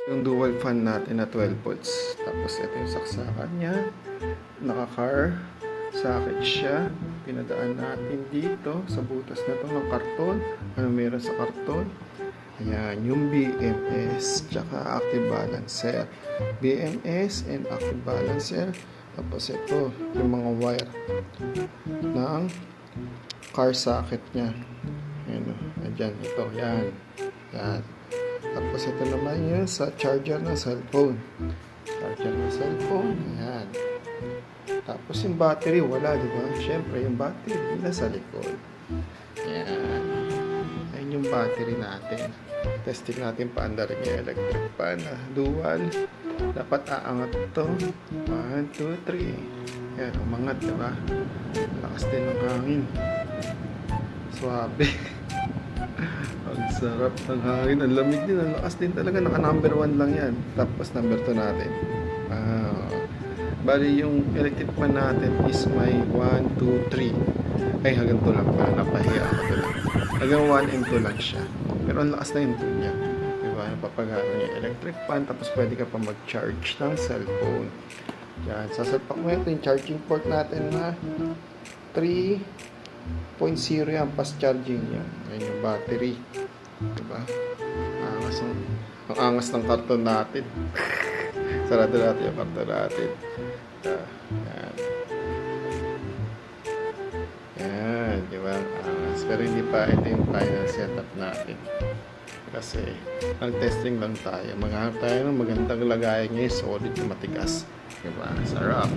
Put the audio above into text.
Yung dual fan natin na 12 volts. Tapos ito yung saksakan niya. Naka-car socket siya. Pinadaan natin dito sa butas na to ng karton. Ano meron sa karton? Ayan, yung BMS tsaka active balancer. BMS and active balancer. Tapos ito, yung mga wire ng car socket niya. Ayan, ayan, ito, yan. Yan. Tapos ito naman yun sa charger ng cellphone. Charger ng cellphone. Ayan. Tapos yung battery, wala, di ba? Siyempre, yung battery nasa likod. Ayan. Ayan yung battery natin. Testing natin paandar niya electric pan. Dual. Dapat aangat ito. 1, 2, 3. Ayan, umangat, di ba? Lakas din ng hangin. Swabe. Ang sarap ng hangin. Ang lamig din. Ang lakas din talaga. Naka number 1 lang yan. Tapos number 2 natin. Bali yung electric fan natin is may 1, 2, 3. Ay hanggang 2 lang pa. Napahiya ako lang. Hanggang 1 and 2 lang siya. Pero ang lakas na yung 2 niya. Diba? Napapagano niya electric fan. Tapos pwede ka pa mag-charge ng cellphone. Yan. Sasalpak mo ito yung charging port natin na 3.0 yan. Fast charging yan. Yan yung battery. Diba? Ang angas ng karton natin. Sarado natin yung karton natin. Yan. Yan. Diba? Ang angas. Pero hindi pa ito yung final setup natin. Kasi ang testing lang tayo. Maghanap tayo ng magandang lagayan niya. Solid na matigas. Diba? Sarap.